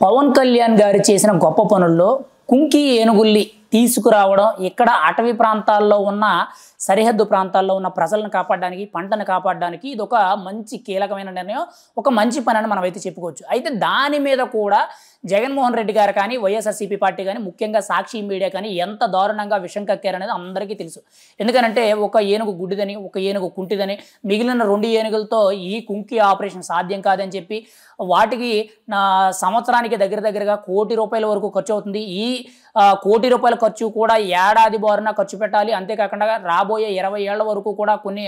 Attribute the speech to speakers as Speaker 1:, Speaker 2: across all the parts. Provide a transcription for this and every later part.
Speaker 1: పవన్ కళ్యాణ్ గారు చేసిన గొప్ప పనుల్లో కుంకి ఏనుగుల్ని తీసుకురావడం ఇక్కడ అటవీ ప్రాంతాల్లో ఉన్న సరిహద్దు ప్రాంతాల్లో ఉన్న ప్రజలను కాపాడడానికి పంటను కాపాడడానికి ఇది ఒక మంచి కీలకమైన నిర్ణయం ఒక మంచి పని అని మనం అయితే చెప్పుకోవచ్చు. అయితే దాని మీద కూడా జగన్మోహన్ రెడ్డి గారు కానీ వైఎస్ఆర్సీపీ పార్టీ కానీ ముఖ్యంగా సాక్షి మీడియా కానీ ఎంత దారుణంగా విషం కక్కారనేది అందరికీ తెలుసు. ఎందుకంటే ఒక ఏనుగు గుడ్డిదని ఒక ఏనుగు కుంటిదని మిగిలిన 2 ఏనుగులతో ఈ కుంకి ఆపరేషన్ సాధ్యం కాదని చెప్పి వాటికి సంవత్సరానికి దగ్గరగా ₹1,00,00,000 వరకు ఖర్చు అవుతుంది. ఈ ₹1,00,00,000 ఖర్చు కూడా ఏడాది బారున ఖర్చు పెట్టాలి. అంతేకాకుండా రాబోయే 20 ఏళ్ల వరకు కూడా కొన్ని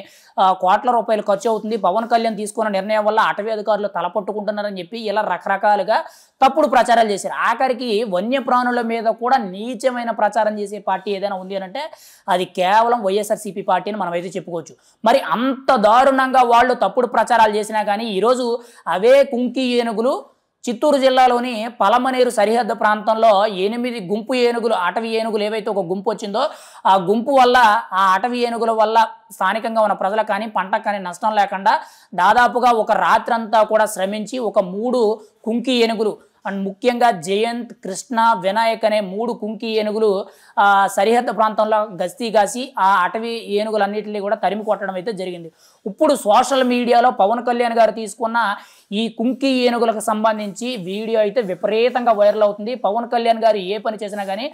Speaker 1: కోట్ల రూపాయలు ఖర్చు అవుతుంది. పవన్ కళ్యాణ్ తీసుకున్న నిర్ణయం వల్ల అటవీ అధికారులు తలపట్టుకుంటున్నారని చెప్పి ఇలా రకరకాలుగా తప్పుడు ప్రచారాలు చేశారు. ఆఖరికి వన్యప్రాణుల మీద కూడా నీచమైన ప్రచారం చేసే పార్టీ ఏదైనా ఉంది అని అంటే అది కేవలం వైఎస్ఆర్సీపీ పార్టీ అని మనం అయితే చెప్పుకోవచ్చు. మరి అంత దారుణంగా వాళ్ళు తప్పుడు ప్రచారాలు చేసినా కానీ ఈరోజు అవే కుంకి ఏనుగులు చిత్తూరు జిల్లాలోని పలమనేరు సరిహద్దు ప్రాంతంలో 8 గుంపు ఏనుగులు అటవీ ఏనుగులు ఏవైతే ఒక గుంపు వచ్చిందో ఆ గుంపు వల్ల ఆ అటవీ ఏనుగుల వల్ల స్థానికంగా ఉన్న ప్రజలకు కానీ పంటకు కానీ నష్టం లేకుండా దాదాపుగా ఒక రాత్రంతా కూడా శ్రమించి ఒక 3 కుంకి ఏనుగులు అండ్ ముఖ్యంగా జయంత్, కృష్ణ, వినాయక్ అనే 3 కుంకి ఏనుగులు సరిహద్దు ప్రాంతంలో గస్తీ కాసి ఆ అటవీ ఏనుగులన్నింటినీ కూడా తరిమి కొట్టడం అయితే జరిగింది. ఇప్పుడు సోషల్ మీడియాలో పవన్ కళ్యాణ్ గారు తీసుకున్న ఈ కుంకి ఏనుగులకు సంబంధించి వీడియో అయితే విపరీతంగా వైరల్ అవుతుంది. పవన్ కళ్యాణ్ గారు ఏ పని చేసినా కానీ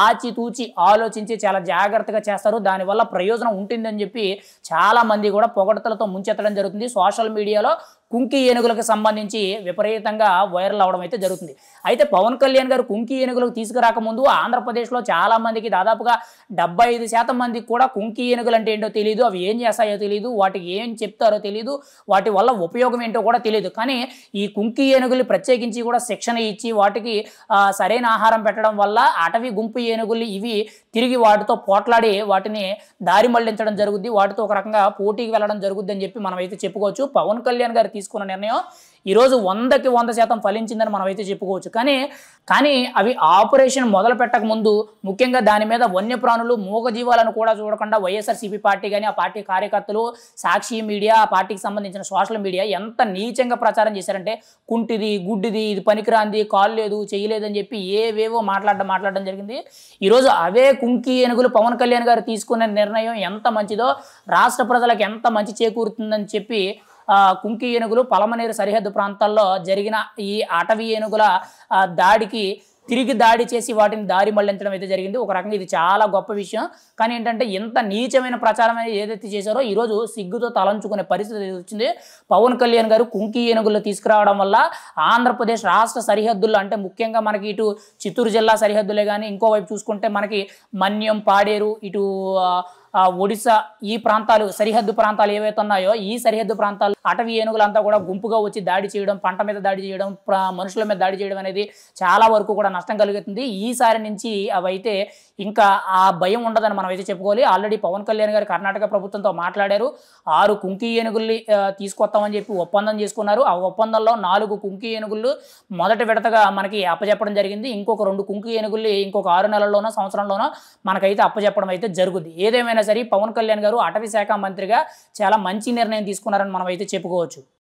Speaker 1: ఆచితూచి ఆలోచించి చాలా జాగ్రత్తగా చేస్తారు. దానివల్ల ప్రయోజనం ఉంటుందని చెప్పి చాలామంది కూడా పొగడతలతో ముంచెత్తడం జరుగుతుంది. సోషల్ మీడియాలో కుంకి ఏనుగులకు సంబంధించి విపరీతంగా వైరల్ అవడం అయితే జరుగుతుంది. అయితే పవన్ కళ్యాణ్ గారు కుంకి ఏనుగులకు తీసుకురాకముందు ఆంధ్రప్రదేశ్లో చాలామందికి దాదాపుగా 75% మందికి కూడా కుంకి ఏనుగులు అంటే ఏంటో తెలియదు, అవి ఏం చేస్తాయో తెలియదు, వాటికి ఏం చెప్తారో తెలియదు, వాటి వల్ల ఉపయోగం ఏంటో కూడా తెలియదు. కానీ ఈ కుంకి ఏనుగులు ప్రత్యేకించి కూడా శిక్షణ ఇచ్చి వాటికి సరైన ఆహారం పెట్టడం వల్ల అటవీ గుంపు ఏనుగులు ఇవి తిరిగి వాటితో పోట్లాడి వాటిని దారి మళ్లించడం జరుగుద్ది, వాటితో ఒక రకంగా పోటీకి వెళ్ళడం జరుగుద్ది అని చెప్పి మనం అయితే చెప్పుకోవచ్చు. పవన్ కళ్యాణ్ గారు తీసుకున్న నిర్ణయం ఈరోజు 100కి 100% ఫలించిందని మనం అయితే చెప్పుకోవచ్చు. కానీ అవి ఆపరేషన్ మొదలు పెట్టక ముందు ముఖ్యంగా దాని మీద వన్యప్రాణులు మూగజీవాలను కూడా చూడకుండా వైఎస్ఆర్సీపీ పార్టీ కానీ ఆ పార్టీ కార్యకర్తలు సాక్షి మీడియా ఆ పార్టీకి సంబంధించిన సోషల్ మీడియా ఎంత నీచంగా ప్రచారం చేశారంటే కుంటిది గుడ్డిది ఇది పనికిరాంది కాలు లేదు చేయలేదని చెప్పి ఏవేవో మాట్లాడడం జరిగింది. ఈరోజు అవే కుంకి ఏనుగులు పవన్ కళ్యాణ్ గారు తీసుకున్న నిర్ణయం ఎంత మంచిదో రాష్ట్ర ప్రజలకు ఎంత మంచి చేకూరుతుందని చెప్పి కుంకి ఏనుగులు పలమనేరు సరిహద్దు ప్రాంతాల్లో జరిగిన ఈ అటవీ ఏనుగుల దాడికి తిరిగి దాడి చేసి వాటిని దారి మళ్లించడం అయితే జరిగింది. ఒక రకంగా ఇది చాలా గొప్ప విషయం. కానీ ఏంటంటే ఎంత నీచమైన ప్రచారం ఏదైతే చేశారో ఈరోజు సిగ్గుతో తలంచుకునే పరిస్థితి వచ్చింది. పవన్ కళ్యాణ్ గారు కుంకి ఏనుగులు తీసుకురావడం వల్ల ఆంధ్రప్రదేశ్ రాష్ట్ర సరిహద్దుల్లో అంటే ముఖ్యంగా మనకి ఇటు చిత్తూరు జిల్లా సరిహద్దులే కానీ ఇంకోవైపు చూసుకుంటే మనకి మన్యం, పాడేరు, ఇటు ఒడిశా ఈ ప్రాంతాలు సరిహద్దు ప్రాంతాలు ఏవైతే ఉన్నాయో ఈ సరిహద్దు ప్రాంతాలు అటవీ ఏనుగులంతా కూడా గుంపుగా వచ్చి దాడి చేయడం, పంట మీద దాడి చేయడం, మనుషుల మీద దాడి చేయడం అనేది చాలా వరకు కూడా నష్టం కలుగుతుంది. ఈసారి నుంచి అవైతే ఇంకా ఆ భయం ఉండదని మనం అయితే చెప్పుకోవాలి. ఆల్రెడీ పవన్ కళ్యాణ్ గారు కర్ణాటక ప్రభుత్వంతో మాట్లాడారు. 6 కుంకి ఏనుగుల్ని తీసుకొస్తామని చెప్పి ఒప్పందం చేసుకున్నారు. ఆ ఒప్పందంలో 4 కుంకి ఏనుగులు మొదటి విడతగా మనకి అప్పచెప్పడం జరిగింది. ఇంకొక 2 కుంకి ఏనుగుల్ని ఇంకొక 6 నెలల్లోనో సంవత్సరంలోనో మనకైతే అప్పచెప్పడం అయితే జరుగుద్ది. ఏదేమైనా సరే పవన్ కళ్యాణ్ గారు అటవీ శాఖ మంత్రిగా చాలా మంచి నిర్ణయం తీసుకున్నారని మనం అయితే చెప్పుకోవచ్చు.